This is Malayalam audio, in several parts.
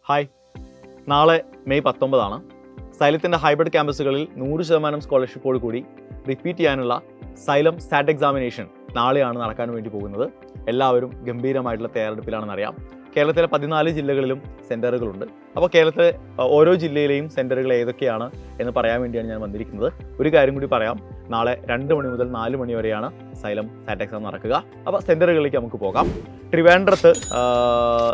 ഹായ്, നാളെ മെയ് 19 സൈലത്തിൻ്റെ ഹൈബ്രിഡ് ക്യാമ്പസുകളിൽ 100% സ്കോളർഷിപ്പോട് കൂടി റിപ്പീറ്റ് ചെയ്യാനുള്ള സൈലം സാറ്റ് എക്സാമിനേഷൻ നാളെയാണ് നടക്കാൻ വേണ്ടി പോകുന്നത്. എല്ലാവരും ഗംഭീരമായിട്ടുള്ള തയ്യാറെടുപ്പിലാണെന്നറിയാം. കേരളത്തിലെ 14 ജില്ലകളിലും സെൻറ്ററുകളുണ്ട്. അപ്പോൾ കേരളത്തിലെ ഓരോ ജില്ലയിലെയും സെൻറ്ററുകൾ ഏതൊക്കെയാണ് എന്ന് പറയാൻ വേണ്ടിയാണ് ഞാൻ വന്നിരിക്കുന്നത്. ഒരു കാര്യം കൂടി പറയാം, നാളെ 2 മണി മുതൽ 4 മണി വരെയാണ് സൈലം സാറ്റ് എക്സാം നടക്കുക. അപ്പോൾ സെൻറ്ററുകളിലേക്ക് നമുക്ക് പോകാം. ട്രിവാൻഡ്രത്ത്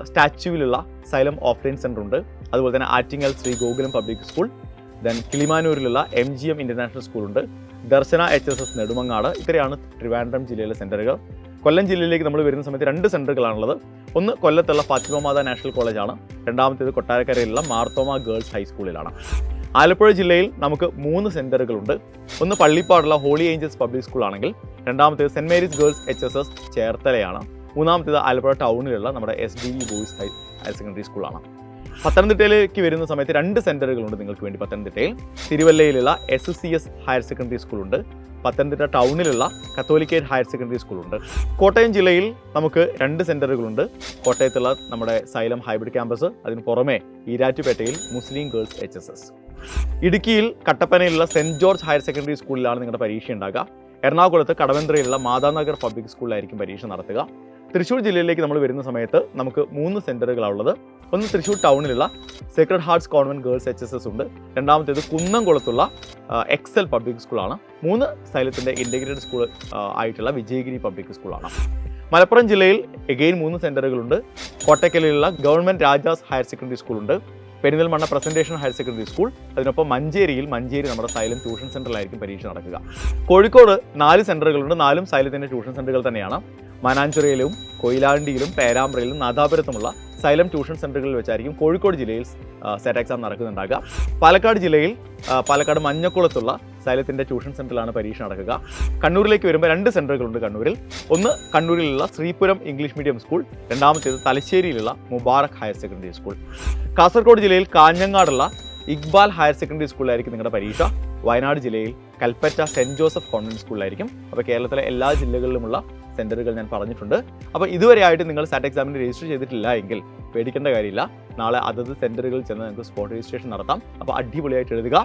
സ്റ്റാച്യുവിലുള്ള സൈലം ഓഫ്ലൈൻ സെൻ്റർ ഉണ്ട്. അതുപോലെ തന്നെ Attingal Sree Gokulam public school, then കിളിമാനൂരിലുള്ള MGM ഇൻ്റർനാഷണൽ സ്കൂളുണ്ട്, ദർശന HSS നെടുമങ്ങാട്. ഇത്രയാണ് ട്രിവാൻഡ്രം ജില്ലയിലെ സെൻറ്ററുകൾ. കൊല്ലം ജില്ലയിലേക്ക് നമ്മൾ വരുന്ന സമയത്ത് 2 സെൻറ്ററുകളാണുള്ളത്. ഒന്ന് കൊല്ലത്തുള്ള ഫാത്തിമ മാതാ നാഷണൽ കോളേജാണ്, രണ്ടാമത്തേത് കൊട്ടാരക്കരയിലുള്ള മാർത്തോമ ഗേൾസ് ഹൈസ്കൂളിലാണ്. ആലപ്പുഴ ജില്ലയിൽ നമുക്ക് 3 സെൻറ്ററുകളുണ്ട്. ഒന്ന് പള്ളിപ്പാടുള്ള ഹോളി ഏഞ്ചൽസ് പബ്ലിക് സ്കൂളാണെങ്കിൽ, രണ്ടാമത്തേത് സെൻറ്റ് മേരീസ് ഗേൾസ് HSS ചേർത്തലയാണ്, മൂന്നാമത്തേത് ആലപ്പുഴ ടൗണിലുള്ള നമ്മുടെ SDV ബോയ്സ് ഹയർ സെക്കൻഡറി സ്കൂളാണ്. പത്തനംതിട്ടയിലേക്ക് വരുന്ന സമയത്ത് 2 സെൻറ്ററുകളുണ്ട് നിങ്ങൾക്ക് വേണ്ടി. പത്തനംതിട്ടയിൽ തിരുവല്ലയിലുള്ള SCS ഹയർ സെക്കൻഡറി സ്കൂളുണ്ട്, പത്തനംതിട്ട ടൗണിലുള്ള കത്തോലിക്കേറ്റ് ഹയർ സെക്കൻഡറി സ്കൂളുണ്ട്. കോട്ടയം ജില്ലയിൽ നമുക്ക് 2 സെൻറ്ററുകളുണ്ട്. കോട്ടയത്തുള്ള നമ്മുടെ സൈലം ഹൈബ്രിഡ് ക്യാമ്പസ്, അതിന് പുറമെ ഈരാറ്റുപേട്ടയിൽ മുസ്ലിം ഗേൾസ് HSS. ഇടുക്കിയിൽ കട്ടപ്പനയിലുള്ള സെൻറ്റ് ജോർജ് ഹയർ സെക്കൻഡറി സ്കൂളിലാണ് നിങ്ങളുടെ പരീക്ഷ ഉണ്ടാകുക. എറണാകുളത്ത് കടവന്ത്രയിലുള്ള മാതാനഗർ പബ്ലിക് സ്കൂളിലായിരിക്കും പരീക്ഷ നടത്തുക. തൃശ്ശൂർ ജില്ലയിലേക്ക് നമ്മൾ വരുന്ന സമയത്ത് നമുക്ക് 3 സെൻറ്ററുകളാണുള്ളത്. ഒന്ന് തൃശ്ശൂർ ടൗണിലുള്ള sacred hearts convent girls HSS ഉണ്ട്, രണ്ടാമത്തേത് കുന്നംകുളത്തുള്ള എക്സൽ പബ്ലിക് സ്കൂളാണ്, 3 സൈലത്തിൻ്റെ ഇൻ്റഗ്രേറ്റഡ് സ്കൂൾ ആയിട്ടുള്ള വിജയഗിരി പബ്ലിക് സ്കൂളാണ്. മലപ്പുറം ജില്ലയിൽ എഗെയിൻ 3 സെൻറ്ററുകളുണ്ട്. കോട്ടക്കലിലുള്ള ഗവൺമെൻറ് രാജാസ് ഹയർ സെക്കൻഡറി സ്കൂളുണ്ട്, Perinthalmanna presentation higher secondary school, അതിനൊപ്പം മഞ്ചേരി നമ്മുടെ സൈലം ട്യൂഷൻ സെൻ്ററിലായിരിക്കും പരീക്ഷ നടക്കുക. കോഴിക്കോട് 4 സെൻറ്ററുകളുണ്ട്, 4 സൈലത്തിൻ്റെ ട്യൂഷൻ സെൻ്ററുകൾ തന്നെയാണ്. മാനാഞ്ചിറയിലും കൊയിലാണ്ടിയിലും പേരാമ്പ്രയിലും നാദാപുരത്തുമുള്ള സൈലം ട്യൂഷൻ സെൻ്ററുകളിൽ വെച്ചായിരിക്കും കോഴിക്കോട് ജില്ലയിൽ സാറ്റ് എക്സാം നടക്കുന്നുണ്ടാകുക. പാലക്കാട് ജില്ലയിൽ പാലക്കാട് മഞ്ഞക്കുളത്തുള്ള സൈലത്തിൻ്റെ ട്യൂഷൻ സെൻ്ററിലാണ് പരീക്ഷ നടക്കുക. കണ്ണൂരിലേക്ക് വരുമ്പോൾ 2 സെൻറ്ററുകളുണ്ട് കണ്ണൂരിൽ. ഒന്ന് കണ്ണൂരിലുള്ള ശ്രീപുരം ഇംഗ്ലീഷ് മീഡിയം സ്കൂൾ, രണ്ടാമത്തേത് തലശ്ശേരിയിലുള്ള Mubarak higher secondary school. Kasaragod ജില്ലയിൽ കാഞ്ഞങ്ങാടുള്ള ഇക്ബാൽ ഹയർ സെക്കൻഡറി സ്കൂളിലായിരിക്കും നിങ്ങളുടെ പരീക്ഷ. വയനാട് ജില്ലയിൽ കൽപ്പറ്റ സെൻറ്റ് ജോസഫ് കോൺവെൻറ്റ് സ്കൂളിലായിരിക്കും. അപ്പോൾ കേരളത്തിലെ എല്ലാ ജില്ലകളിലുമുള്ള സെൻറ്ററുകൾ ഞാൻ പറഞ്ഞിട്ടുണ്ട്. അപ്പോൾ ഇതുവരെയായിട്ട് നിങ്ങൾ സാറ്റ് എക്സാമിന് രജിസ്റ്റർ ചെയ്തിട്ടില്ല എങ്കിൽ പേടിക്കേണ്ട കാര്യമില്ല. നാളെ അതത് സെൻറ്ററുകളിൽ ചെന്ന് നിങ്ങൾക്ക് സ്പോട്ട് രജിസ്ട്രേഷൻ നടത്താം. അപ്പോൾ അടിപൊളിയായിട്ട് എഴുതുക.